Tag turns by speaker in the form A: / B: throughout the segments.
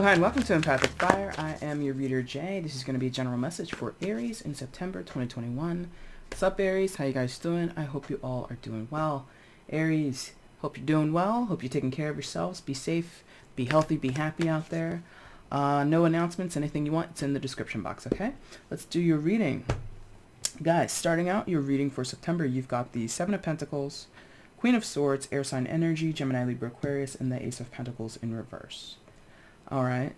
A: Hello, hi, and welcome to Empathic Fire. I am your reader, Jay. This is going to be a general message for Aries in September 2021. What's up, Aries? How you guys doing? I hope you all are doing well. Aries, hope you're doing well. Hope you're taking care of yourselves. Be safe, be healthy, be happy out there. No announcements, anything you want, it's in the description box, okay? Let's do your reading. Guys, starting out your reading for September, you've got the Seven of Pentacles, Queen of Swords, Air Sign Energy, Gemini, Libra, Aquarius, and the Ace of Pentacles in reverse. All right.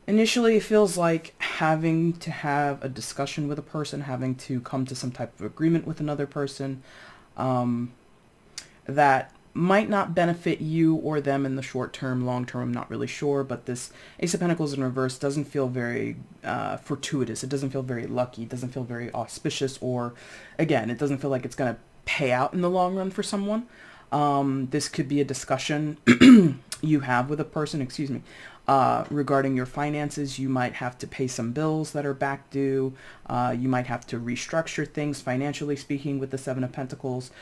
A: Initially, it feels like having to have a discussion with a person, having to come to some type of agreement with another person that might not benefit you or them in the short term, long term, I'm not really sure, but this Ace of Pentacles in reverse doesn't feel very fortuitous. It doesn't feel very lucky. It doesn't feel very auspicious, or again, it doesn't feel like it's going to pay out in the long run for someone. This could be a discussion you have with a person, regarding your finances. You might have to pay some bills that are back due. You might have to restructure things financially speaking with the Seven of Pentacles,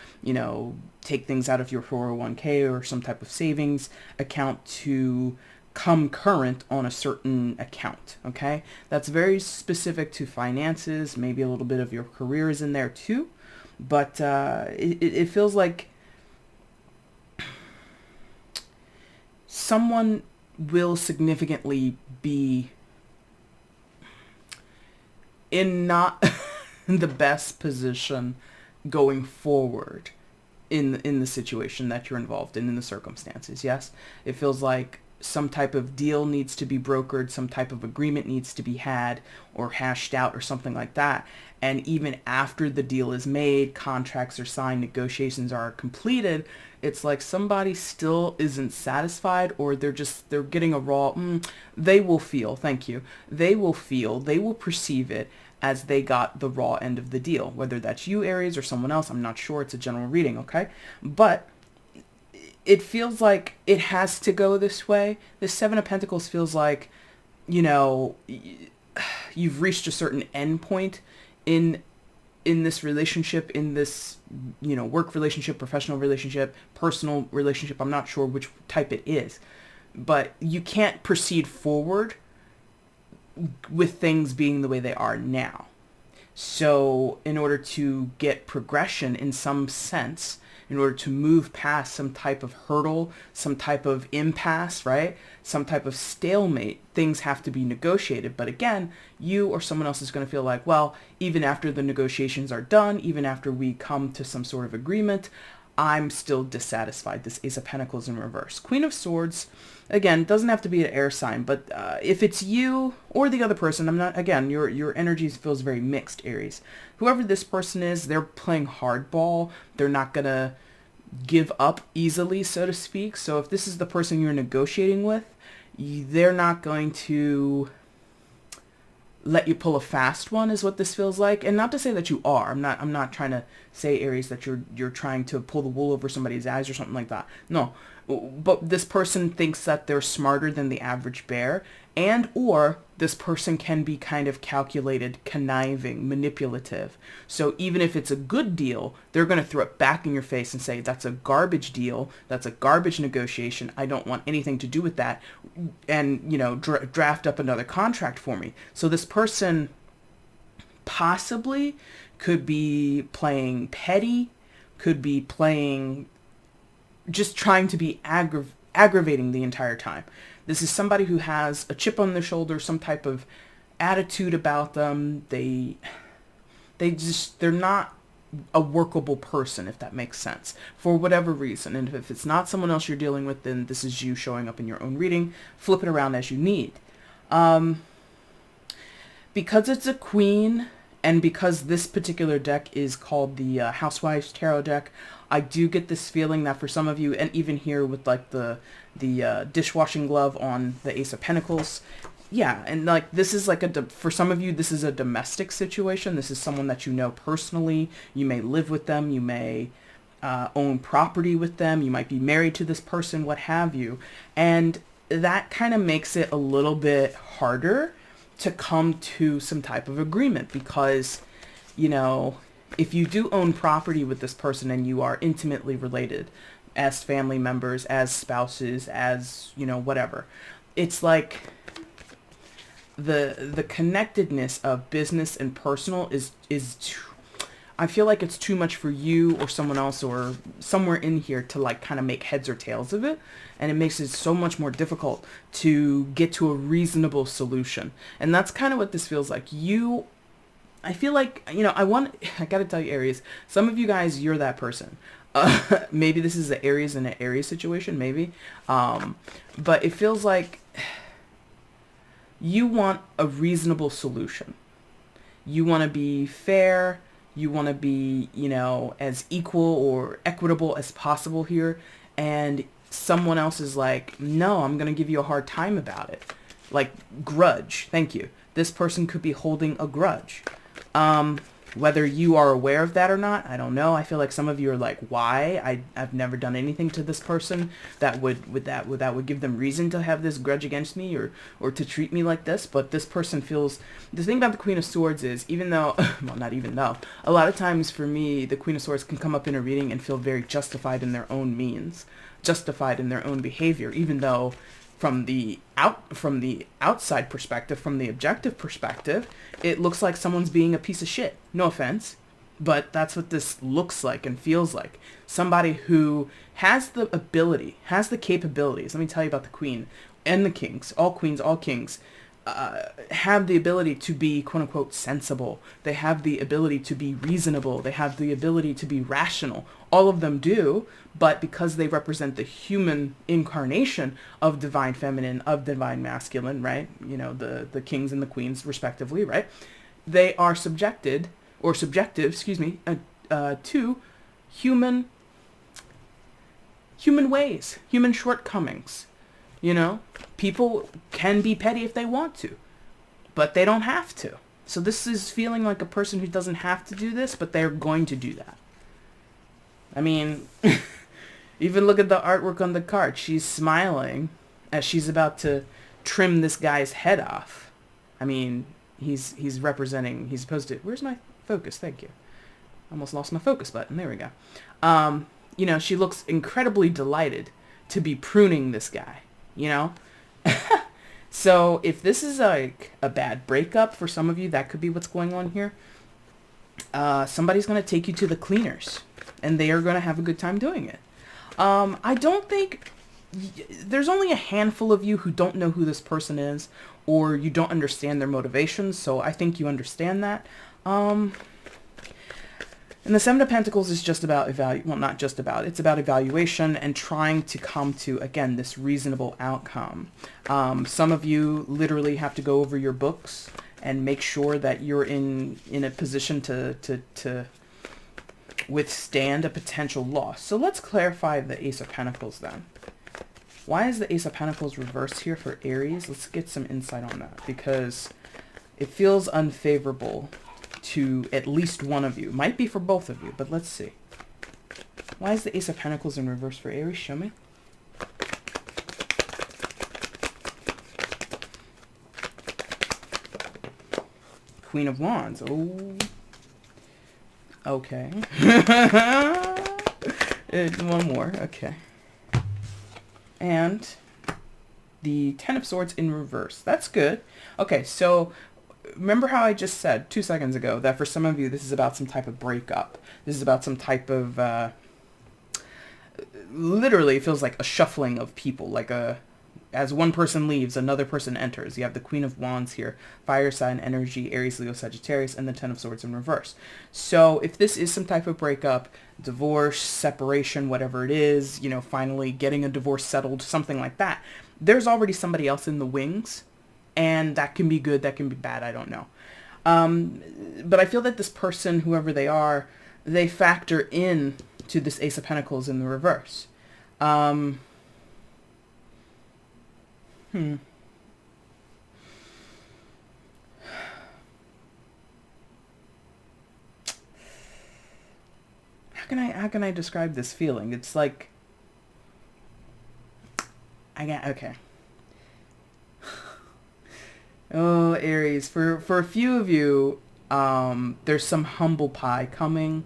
A: take things out of your 401k or some type of savings account to come current on a certain account. Okay. That's very specific to finances. Maybe a little bit of your career is in there too, but, it feels like someone will significantly be in not the best position going forward in the situation that you're involved in the circumstances. Yes, it feels like some type of deal needs to be brokered, some type of agreement needs to be had or hashed out or something like that. And even after the deal is made, contracts are signed, negotiations are completed, it's like somebody still isn't satisfied, or they're getting a raw, they will feel they will perceive it as they got the raw end of the deal, whether that's you, Aries, or someone else. I'm not sure. It's a general reading. Okay. But it feels like it has to go this way. The Seven of Pentacles feels like, you've reached a certain end point in this relationship, in this, work relationship, professional relationship, personal relationship. I'm not sure which type it is, but you can't proceed forward with things being the way they are now. So in order to get progression in some sense, in order to move past some type of hurdle, some type of impasse, right? Some type of stalemate, things have to be negotiated. But again, you or someone else is going to feel like, well, even after the negotiations are done, even after we come to some sort of agreement, I'm still dissatisfied. This Ace of Pentacles in reverse. Queen of Swords, again, doesn't have to be an air sign, but if it's you or the other person, your energy feels very mixed, Aries. Whoever this person is, they're playing hardball. They're not going to give up easily, so to speak. So if this is the person you're negotiating with, they're not going to let you pull a fast one, is what this feels like. And not to say that you are. I'm not trying to say, Aries, that you're trying to pull the wool over somebody's eyes or something like that. No. But this person thinks that they're smarter than the average bear, and or this person can be kind of calculated, conniving, manipulative. So even if it's a good deal, they're going to throw it back in your face and say, that's a garbage deal, that's a garbage negotiation, I don't want anything to do with that, and, draft up another contract for me. So this person possibly could be playing petty, could be playing, just trying to be aggravating the entire time. This is somebody who has a chip on their shoulder, some type of attitude about them. They're not a workable person, if that makes sense, for whatever reason. And if it's not someone else you're dealing with, then this is you showing up in your own reading. Flip it around as you need. Because it's a queen, and because this particular deck is called the Housewives Tarot deck, I do get this feeling that for some of you, and even here with like the dishwashing glove on the Ace of Pentacles, yeah, and like this is like for some of you, this is a domestic situation. This is someone that you know personally. You may live with them. You may own property with them. You might be married to this person, what have you. And that kind of makes it a little bit harder to come to some type of agreement because, if you do own property with this person and you are intimately related, as family members, as spouses, as, whatever. It's like the connectedness of business and personal is I feel like it's too much for you or someone else or somewhere in here to like kind of make heads or tails of it. And it makes it so much more difficult to get to a reasonable solution. And that's kind of what this feels like. I feel like, I got to tell you, Aries, some of you guys, you're that person. Maybe this is an Aries and an Aries situation, maybe. But it feels like you want a reasonable solution. You want to be fair. You want to be, as equal or equitable as possible here. And someone else is like, no, I'm going to give you a hard time about it. Like grudge. Thank you. This person could be holding a grudge. Whether you are aware of that or not, I don't know. I feel like some of you are like, why? I've never done anything to this person that would give them reason to have this grudge against me or to treat me like this. But this person feels, the thing about the Queen of Swords is, even though, well, not even though, a lot of times for me, the Queen of Swords can come up in a reading and feel very justified in their own means, justified in their own behavior, even though from the outside perspective, from the objective perspective, it looks like someone's being a piece of shit. No offense, but that's what this looks like and feels like. Somebody who has the ability, has the capabilities. Let me tell you about the Queen and the Kings, all queens, all kings, have the ability to be quote unquote sensible. They have the ability to be reasonable. They have the ability to be rational. All of them do, but because they represent the human incarnation of divine feminine, of divine masculine, right? The kings and the queens respectively, right? They are subjective, to human ways, human shortcomings. People can be petty if they want to, but they don't have to. So this is feeling like a person who doesn't have to do this, but they're going to do that. I mean, even look at the artwork on the card. She's smiling as she's about to trim this guy's head off. I mean, he's supposed to, where's my focus? Thank you. Almost lost my focus button. There we go. She looks incredibly delighted to be pruning this guy. So if this is like a bad breakup for some of you, that could be what's going on here. Somebody's going to take you to the cleaners and they are going to have a good time doing it. I don't think there's only a handful of you who don't know who this person is or you don't understand their motivations. So I think you understand that. And the Seven of Pentacles is just about not just about, it's about evaluation and trying to come to, again, this reasonable outcome. Some of you literally have to go over your books and make sure that you're in a position to withstand a potential loss. So let's clarify the Ace of Pentacles then. Why is the Ace of Pentacles reversed here for Aries? Let's get some insight on that because it feels unfavorable to at least one of you. Might be for both of you, but let's see. Why is the Ace of Pentacles in reverse for Aries? Show me. Queen of Wands. Oh. Okay. One more. Okay. And the Ten of Swords in reverse. That's good. Okay, so remember how I just said 2 seconds ago that for some of you this is about some type of breakup. This is about some type of literally it feels like a shuffling of people, like as one person leaves, another person enters. You have the Queen of Wands here, fire sign energy, Aries, Leo, Sagittarius, and the Ten of Swords in reverse. So if this is some type of breakup, divorce, separation, whatever it is, finally getting a divorce settled, something like that, there's already somebody else in the wings. And that can be good, that can be bad, I don't know. But I feel that this person, whoever they are, they factor in to this Ace of Pentacles in the reverse. How can I describe this feeling? It's like okay. Oh, Aries, for a few of you, there's some humble pie coming.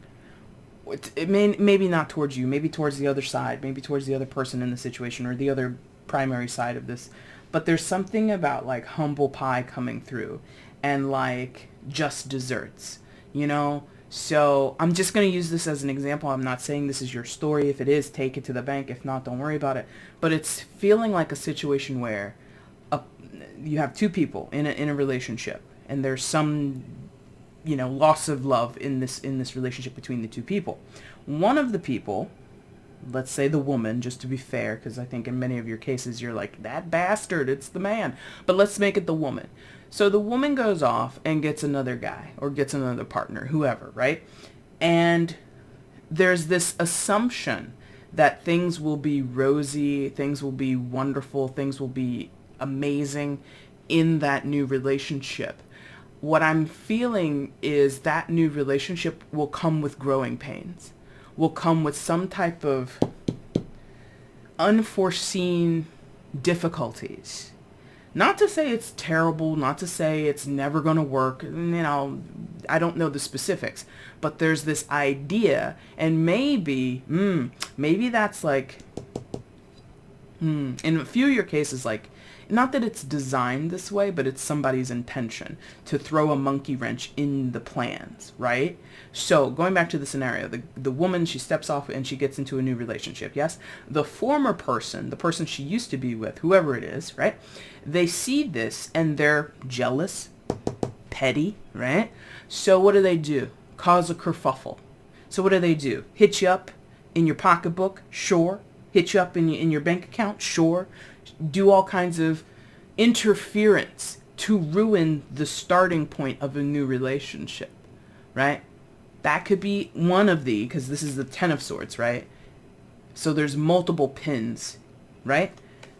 A: it may maybe not towards you, maybe towards the other side, maybe towards the other person in the situation or the other primary side of this. But there's something about like humble pie coming through and like just desserts, you know? So I'm just going to use this as an example. I'm not saying this is your story. If it is, take it to the bank. If not, don't worry about it. But it's feeling like a situation where you have two people in a relationship, and there's some, you know, loss of love in this relationship between the two people. One of the people, let's say the woman, just to be fair, because I think in many of your cases you're like, that bastard, it's the man. But let's make it the woman. So the woman goes off and gets another guy or gets another partner, whoever, right? And there's this assumption that things will be rosy, things will be wonderful, things will be amazing in that new relationship. What I'm feeling is that new relationship will come with growing pains, will come with some type of unforeseen difficulties. Not to say it's terrible, not to say it's never going to work, you know, I don't know the specifics, but there's this idea, and maybe that's like, in a few of your cases, like, not that it's designed this way, but it's somebody's intention to throw a monkey wrench in the plans, right? So going back to the scenario, the woman, she steps off and she gets into a new relationship, yes? The former person, the person she used to be with, whoever it is, right? They see this and they're jealous, petty, right? So what do? Cause a kerfuffle. So what do? Hit you up in your pocketbook? Sure. Hit you up in your bank account? Sure. Do all kinds of interference to ruin the starting point of a new relationship, right? That could be one of because this is the Ten of Swords, right? So there's multiple pins, right?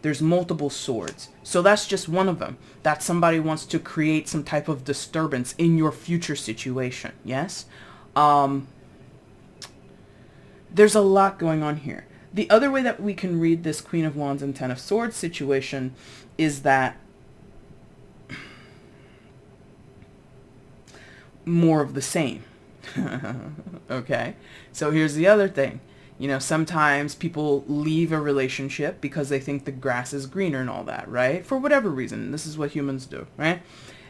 A: There's multiple swords. So that's just one of them. That somebody wants to create some type of disturbance in your future situation, yes? There's a lot going on here. The other way that we can read this Queen of Wands and Ten of Swords situation is that more of the same. Okay? So here's the other thing. You know, sometimes people leave a relationship because they think the grass is greener and all that, right? For whatever reason. This is what humans do, right?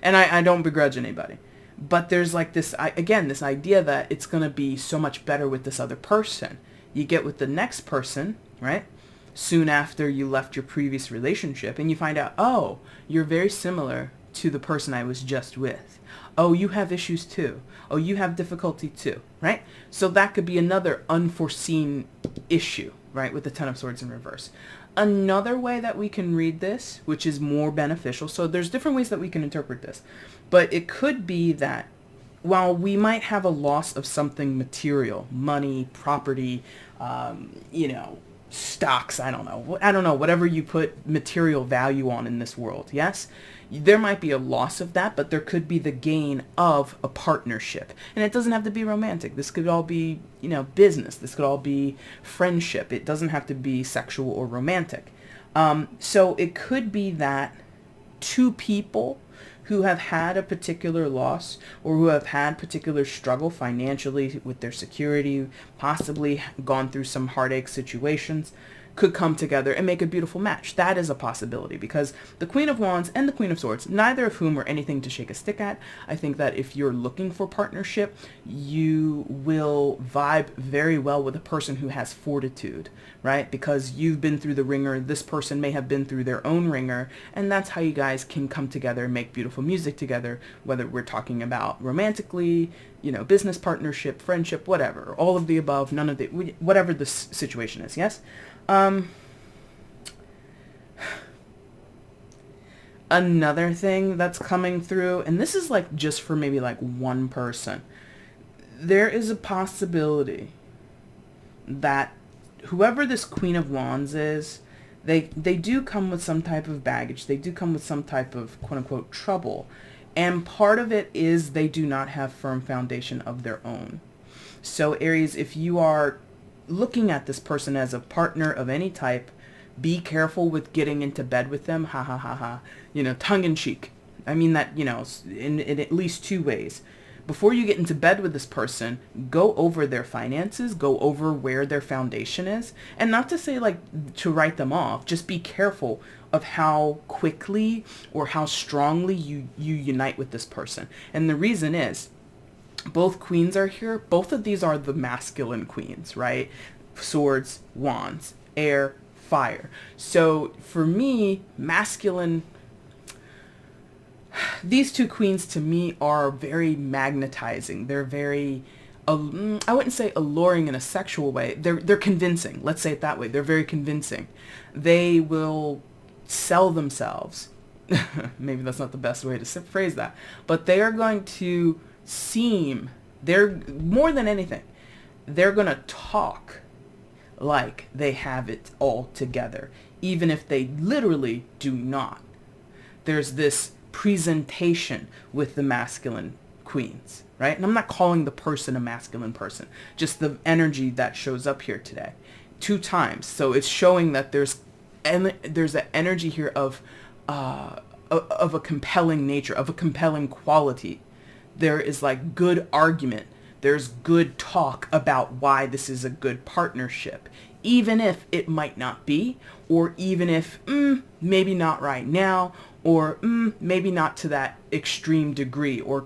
A: And I don't begrudge anybody. But there's like this, again, this idea that it's going to be so much better with this other person. You get with the next person, right? Soon after you left your previous relationship, and you find out, oh, you're very similar to the person I was just with. Oh, you have issues too. Oh, you have difficulty too, right? So that could be another unforeseen issue, right, with the Ten of Swords in reverse. Another way that we can read this, which is more beneficial, so there's different ways that we can interpret this, but it could be that while we might have a loss of something material, money, property, you know, stocks, I don't know, whatever you put material value on in this world, yes? There might be a loss of that, but there could be the gain of a partnership. And it doesn't have to be romantic. This could all be, you know, business. This could all be friendship. It doesn't have to be sexual or romantic. So it could be that two people who have had a particular loss or who have had particular struggle financially with their security, possibly gone through some heartache situations, could come together and make a beautiful match. That is a possibility because the Queen of Wands and the Queen of Swords, neither of whom are anything to shake a stick at. I think that if you're looking for partnership, you will vibe very well with a person who has fortitude, right? Because you've been through the ringer, this person may have been through their own ringer, and that's how you guys can come together and make beautiful music together, whether we're talking about romantically, you know, business partnership, friendship, whatever, all of the above, none of the, whatever the situation is, yes? Another thing that's coming through, and this is like just for maybe like one person, there is a possibility that whoever this Queen of Wands is, they do come with some type of baggage. They do come with some type of quote unquote trouble. And part of it is they do not have firm foundation of their own. So Aries, if you are looking at this person as a partner of any type, be careful with getting into bed with them, you know, tongue in cheek. I mean that, you know, in at least two ways. Before you get into bed with this person, go over their finances, go over where their foundation is. And not to say like to write them off, just be careful of how quickly or how strongly you unite with this person. And the reason is, both queens are here. Both of these are the masculine queens, right? Swords, wands, air, fire. So for me, masculine, these two queens to me are very magnetizing. They're very, I wouldn't say alluring in a sexual way. They're convincing. Let's say it that way. They're very convincing. They will sell themselves. Maybe that's not the best way to phrase that. But they are going to they're more than anything, they're going to talk like they have it all together, even if they literally do not. There's this presentation with the masculine queens, right? And I'm not calling the person a masculine person, just the energy that shows up here today 2 times. So it's showing that there's an energy here of a compelling nature, of a compelling quality. There is like good argument. There's good talk about why this is a good partnership, even if it might not be, or even if maybe not right now, or maybe not to that extreme degree, or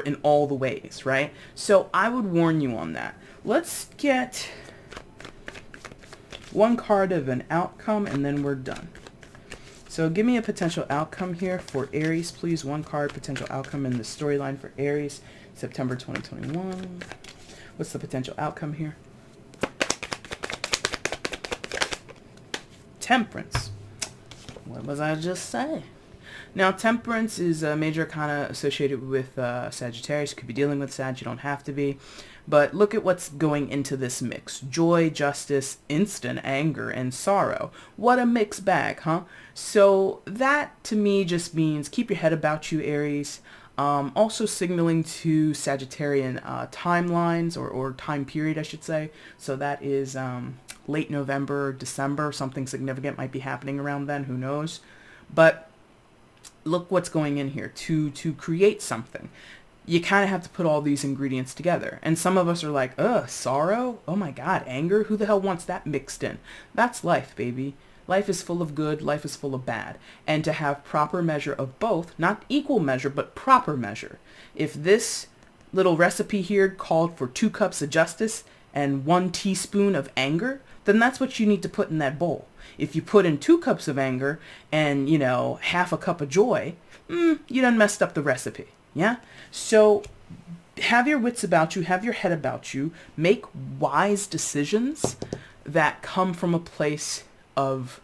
A: in all the ways, right? So I would warn you on that. Let's get one card of an outcome and then we're done. So give me a potential outcome here for Aries, please. 1 card, potential outcome in the storyline for Aries, September 2021. What's the potential outcome here? Temperance. What was I just saying? Now, Temperance is a major arcana associated with Sagittarius. You could be dealing with Sag, you don't have to be. But look at what's going into this mix. Joy, justice, instant anger, and sorrow. What a mixed bag, huh? So that, to me, just means keep your head about you, Aries. Also signaling to Sagittarian timelines, or time period, I should say. So that is late November, December. Something significant might be happening around then. Who knows? But look what's going in here. To create something, you kind of have to put all these ingredients together. And some of us are like, sorrow? Oh my God, anger? Who the hell wants that mixed in? That's life, baby. Life is full of good, life is full of bad. And to have proper measure of both, not equal measure, but proper measure. If this little recipe here called for 2 cups of justice and 1 teaspoon of anger, then that's what you need to put in that bowl. If you put in 2 cups of anger and, half a cup of joy, you done messed up the recipe. Yeah? So have your wits about you, have your head about you, make wise decisions that come from a place of,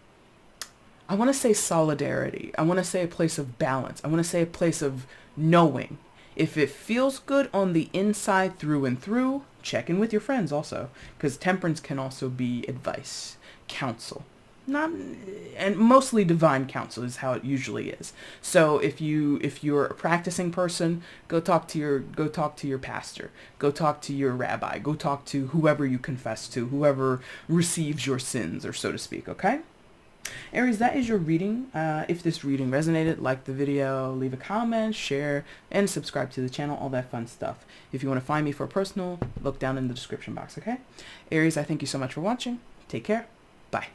A: I want to say solidarity. I want to say a place of balance. I want to say a place of knowing. If it feels good on the inside through and through, check in with your friends also, because temperance can also be advice, counsel. Not, and mostly divine counsel is how it usually is. So if you're a practicing person, go talk to your pastor, go talk to your rabbi, go talk to whoever you confess to, whoever receives your sins, or so to speak. Okay, Aries, that is your reading. If this reading resonated, like the video, leave a comment, share, and subscribe to the channel, all that fun stuff. If you want to find me for a personal, look down in the description box. Okay, Aries, I thank you so much for watching. Take care. Bye.